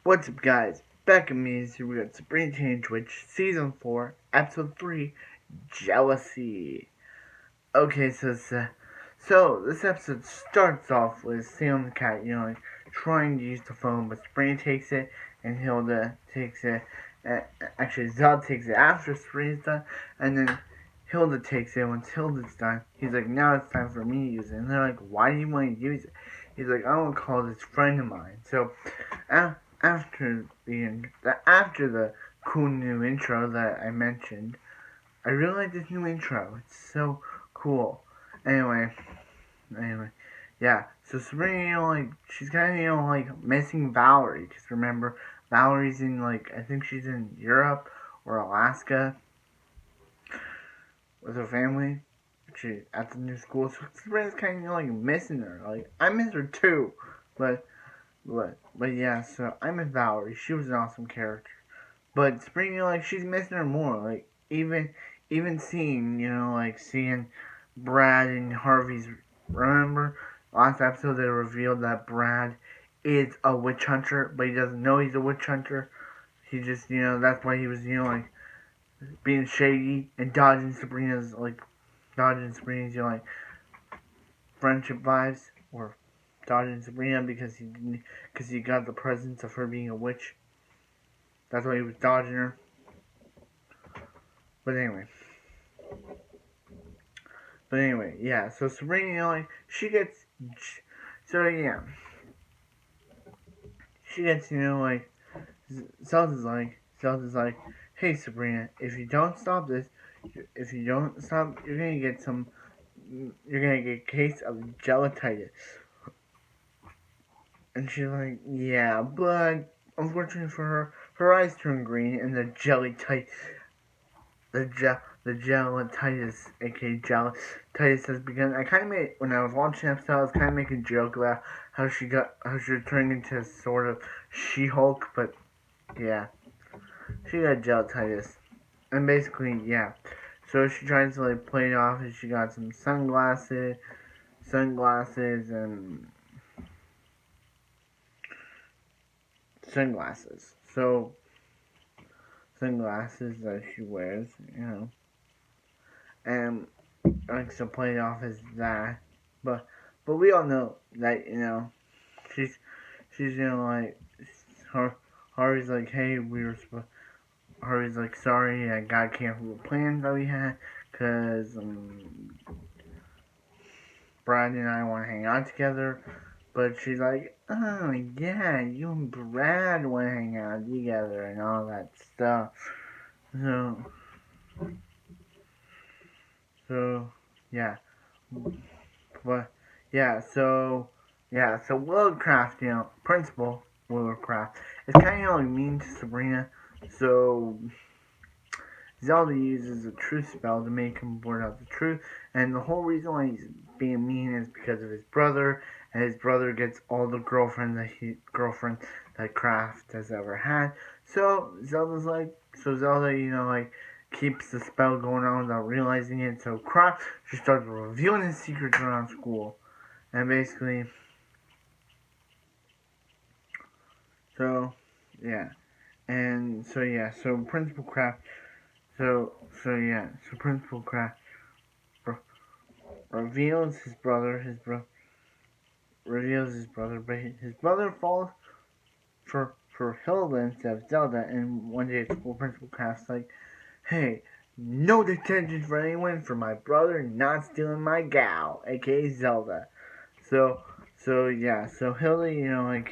What's up, guys? Back at me is we got Sabrina Change Witch Season 4, Episode 3, Jealousy. Okay, so this episode starts off with Sam the cat, trying to use the phone, but Sabrina takes it, and Hilda takes it. Actually, Zod takes it after Sabrina's done, and then Hilda takes it. Once Hilda's done, he's like, now it's time for me to use it. And they're like, why do you want to use it? He's like, I want to call this friend of mine. So, after the cool new intro that I mentioned, I really like this new intro. It's so cool. Anyway, yeah. So Sabrina, she's kind of, missing Valerie. Because remember, Valerie's in, I think she's in Europe or Alaska with her family. She at the new school. So Sabrina's kind of, missing her. I miss her too. But yeah, so I miss Valerie. She was an awesome character. But Sabrina, she's missing her more. Even seeing Brad and Harvey's. Remember last episode they revealed that Brad is a witch hunter, but he doesn't know he's a witch hunter. He just, that's why he was, being shady and dodging Sabrina's, friendship vibes, or dodging Sabrina because he got the presence of her being a witch. That's why he was dodging her. But anyway, yeah. So Sabrina, she gets, Zelda's like, hey Sabrina, if you don't stop this, you're gonna get a case of gelatitis. And she's like, yeah, but unfortunately for her eyes turn green and the gelatitis, aka gelatitis has begun. I kind of made, when I was watching the episode, I was kind of making a joke about how she turned into sort of She-Hulk, but yeah, she got gelatitis. And basically, yeah. So she tries to play it off as she got some sunglasses and sunglasses. So sunglasses that she wears, and likes to play it off as that. But we all know that she's Harvey's like, hey, Harvey's like, sorry, I got canceled the plans that we had, because Brad and I want to hang out together. But she's like, oh yeah, you and Brad want to hang out together and all that stuff. So yeah. But so Willowcraft, Principal Willowcraft is kind of mean to Sabrina. So Zelda uses a truth spell to make him blurt out the truth, and the whole reason why he's being mean is because of his brother, and his brother gets all the girlfriends that Kraft has ever had. So Zelda, keeps the spell going on without realizing it. So Kraft just starts revealing his secrets around school, and basically, so Principal Kraft. So Principal Kraft reveals his brother, but his brother falls for Hilda instead of Zelda, and one day at school, Principal Kraft's like, hey, no detention for anyone for my brother not stealing my gal, aka Zelda. So Hilda,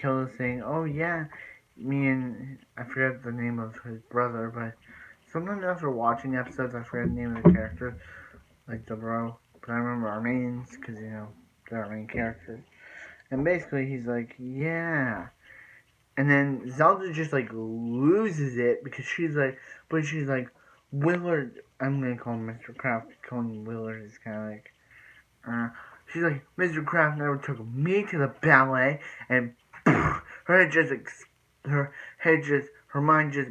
Hilda's saying, oh yeah, I forget the name of his brother, but sometimes after watching episodes, I forget the name of the character, like the bro, but I remember our names, because, they're our main characters. And basically, he's like, yeah. And then Zelda just, loses it, because she's like, Willard, I'm gonna call him Mr. Kraft, calling him Willard is kind of she's like, Mr. Kraft never took me to the ballet, and her mind just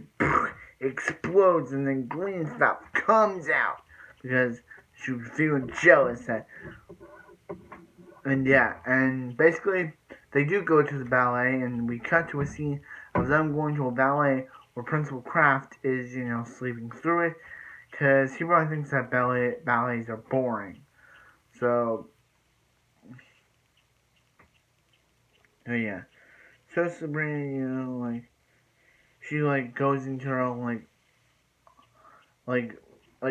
explodes, and then green stuff comes out, because she was feeling jealous and basically they do go to the ballet, and we cut to a scene of them going to a ballet where Principal Kraft is, sleeping through it, because he probably thinks that ballets are boring. So, yeah. So Sabrina, she, goes into her own,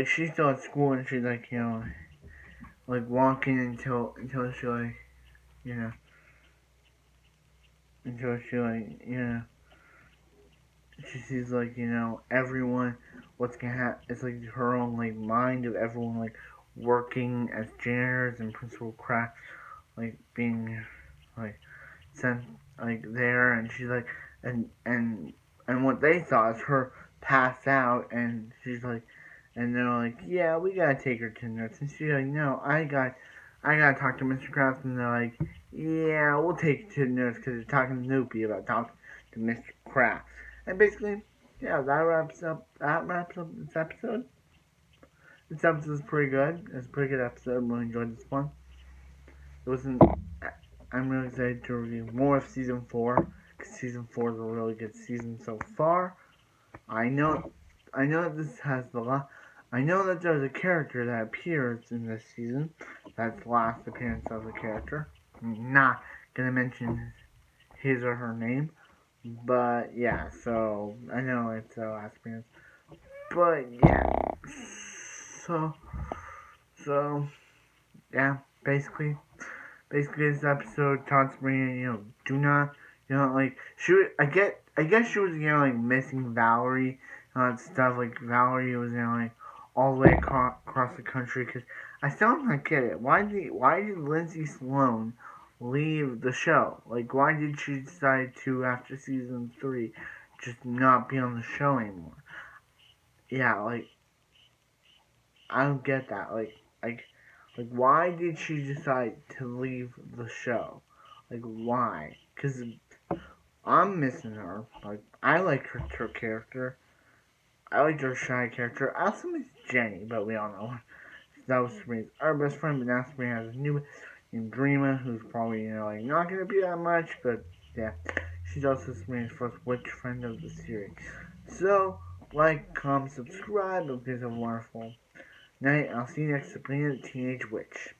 she's still at school, and she's, walking until she, you know, until she, she sees, everyone, what's gonna happen. It's, her own, mind of everyone, working as janitors and Principal Kraft, being, like, sent, there, and she's, and what they thought is her pass out, and she's, and they're yeah, we gotta take her to the nurse, and she's no, I gotta talk to Mr. Kraft, and they're yeah, we'll take you to the nurse, because they're talking to Noopy about talking to Mr. Kraft. And basically, yeah, that wraps up this episode. This episode is pretty good. It's a pretty good episode. I really enjoyed this one. It wasn't. I'm really excited to review more of season 4, because season 4 is a really good season so far. I know that this has the lot. I know that there's a character that appears in this season. That's the last appearance of the character. I'm not gonna mention his or her name. But yeah, so I know it's the last appearance. But yeah. So yeah, basically this episode taught Sabrina, do not, I guess she was, missing Valerie and stuff. Valerie was, all the way across the country, because I still don't get it. Why did Lindsay Sloan leave the show? Why did she decide to, after season 3, just not be on the show anymore? Yeah, I don't get that. Why did she decide to leave the show? Why? Because I'm missing her. I like her character. I like her shy character. I also miss Jenny, but we all know that was Sabrina's our best friend, but now Sabrina has a new named Dreama, who's probably, not gonna be that much, but yeah. She's also Sabrina's first witch friend of the series. So, comment, subscribe, hope you guys have a wonderful night. I'll see you next Sabrina the Teenage Witch.